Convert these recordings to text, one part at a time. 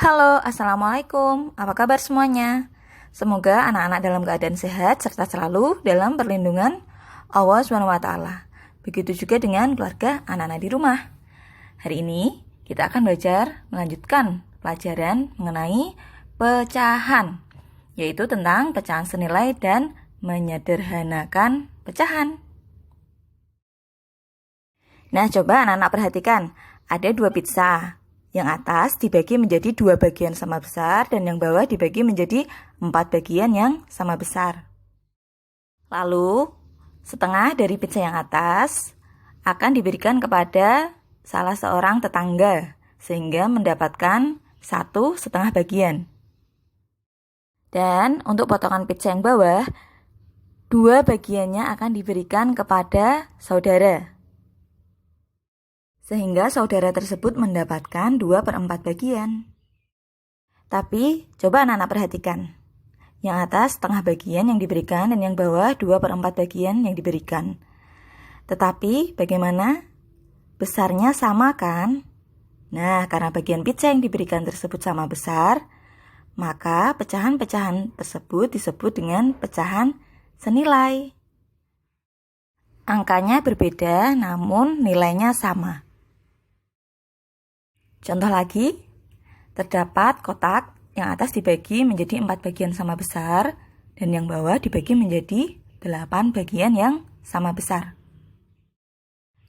Halo, Assalamualaikum. Apa kabar semuanya? Semoga anak-anak dalam keadaan sehat serta selalu dalam perlindungan Allah SWT. Begitu juga dengan keluarga anak-anak di rumah. Hari ini kita akan belajar melanjutkan pelajaran mengenai pecahan, yaitu tentang pecahan senilai dan menyederhanakan pecahan. Nah, coba anak-anak perhatikan. Ada 2 pizza. Yang atas dibagi menjadi 2 bagian sama besar dan yang bawah dibagi menjadi 4 bagian yang sama besar. Lalu, setengah dari pizza yang atas akan diberikan kepada salah seorang tetangga sehingga mendapatkan 1,5 bagian. Dan untuk potongan pizza yang bawah, 2 bagiannya akan diberikan kepada saudara. Sehingga saudara tersebut mendapatkan 2/4 bagian. Tapi, coba anak-anak perhatikan. Yang atas setengah bagian yang diberikan dan yang bawah 2/4 bagian yang diberikan. Tetapi, bagaimana? Besarnya sama kan? Nah, karena bagian pizza yang diberikan tersebut sama besar, maka pecahan-pecahan tersebut disebut dengan pecahan senilai. Angkanya berbeda, namun nilainya sama. Contoh lagi, terdapat kotak yang atas dibagi menjadi 4 bagian sama besar dan yang bawah dibagi menjadi 8 bagian yang sama besar.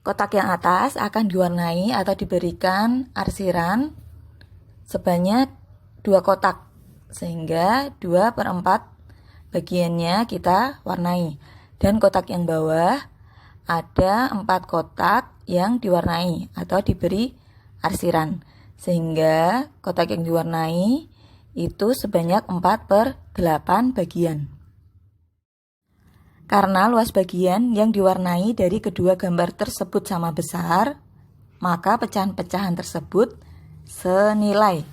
Kotak yang atas akan diwarnai atau diberikan arsiran sebanyak 2 kotak, sehingga 2/4 bagiannya kita warnai. Dan kotak yang bawah ada 4 kotak yang diwarnai atau diberi arsiran, sehingga kotak yang diwarnai itu sebanyak 4/8 bagian. Karena luas bagian yang diwarnai dari kedua gambar tersebut sama besar, maka pecahan-pecahan tersebut senilai.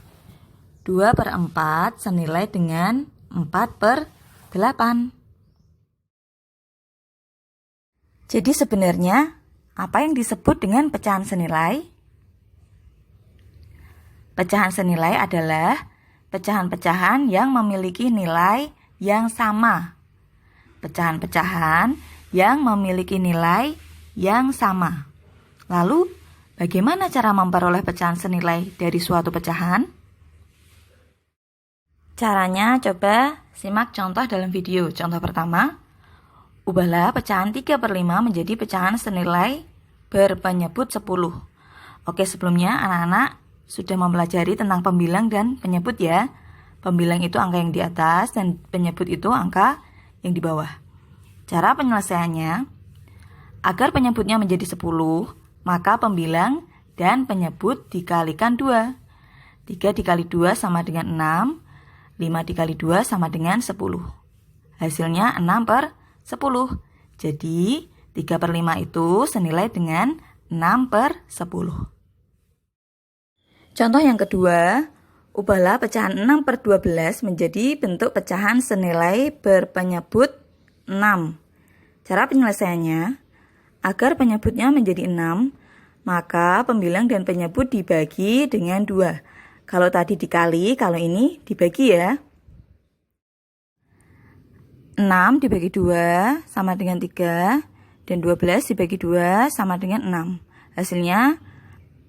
2/4 senilai dengan 4/8. Jadi sebenarnya apa yang disebut dengan pecahan senilai? Pecahan senilai adalah pecahan-pecahan yang memiliki nilai yang sama. Pecahan-pecahan yang memiliki nilai yang sama. Lalu, bagaimana cara memperoleh pecahan senilai dari suatu pecahan? Caranya coba simak contoh dalam video. Contoh pertama, ubahlah pecahan 3/5 menjadi pecahan senilai berpenyebut 10. Oke, sebelumnya anak-anak sudah mempelajari tentang pembilang dan penyebut ya. Pembilang itu angka yang di atas dan penyebut itu angka yang di bawah. Cara penyelesaiannya, agar penyebutnya menjadi 10, maka pembilang dan penyebut dikalikan 2. 3 dikali 2 sama dengan 6, 5 dikali 2 sama dengan 10. Hasilnya 6/10. Jadi 3/5 itu senilai dengan 6/10. Contoh yang kedua, ubahlah pecahan 6/12 menjadi bentuk pecahan senilai berpenyebut 6. Cara penyelesaiannya, agar penyebutnya menjadi 6, maka pembilang dan penyebut dibagi dengan 2. Kalau tadi dikali, kalau ini dibagi ya. 6 dibagi 2 sama dengan 3, dan 12 dibagi 2 sama dengan 6. Hasilnya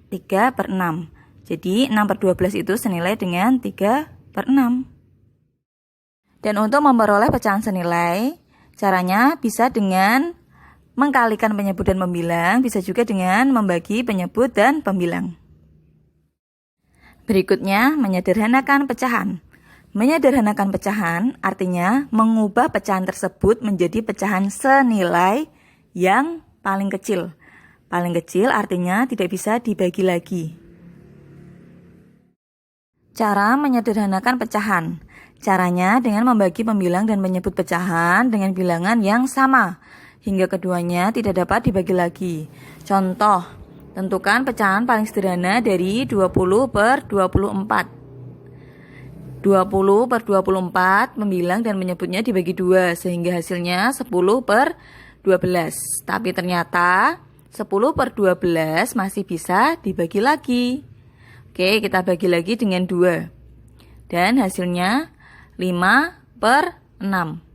3/6. Jadi 6/12 itu senilai dengan 3/6. Dan untuk memperoleh pecahan senilai, caranya bisa dengan mengkalikan penyebut dan pembilang, bisa juga dengan membagi penyebut dan pembilang. Berikutnya, menyederhanakan pecahan. Menyederhanakan pecahan artinya mengubah pecahan tersebut menjadi pecahan senilai yang paling kecil. Paling kecil artinya tidak bisa dibagi lagi. Cara menyederhanakan pecahan. Caranya dengan membagi pembilang dan penyebut pecahan dengan bilangan yang sama, hingga keduanya tidak dapat dibagi lagi. Contoh, tentukan pecahan paling sederhana dari 20/24. 20/24 pembilang dan penyebutnya dibagi 2, sehingga hasilnya 10/12. Tapi ternyata 10/12 masih bisa dibagi lagi. Oke, kita bagi lagi dengan 2. Dan hasilnya 5/6.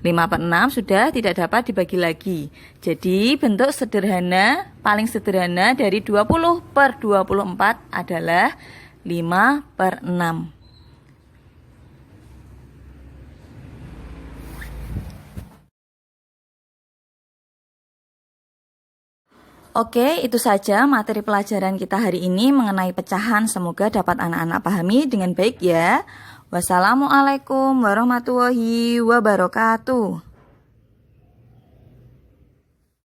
5/6 sudah tidak dapat dibagi lagi. Jadi bentuk sederhana, paling sederhana dari 20/24 adalah 5/6. Oke, itu saja materi pelajaran kita hari ini mengenai pecahan. Semoga dapat anak-anak pahami dengan baik ya. Wassalamualaikum warahmatullahi wabarakatuh.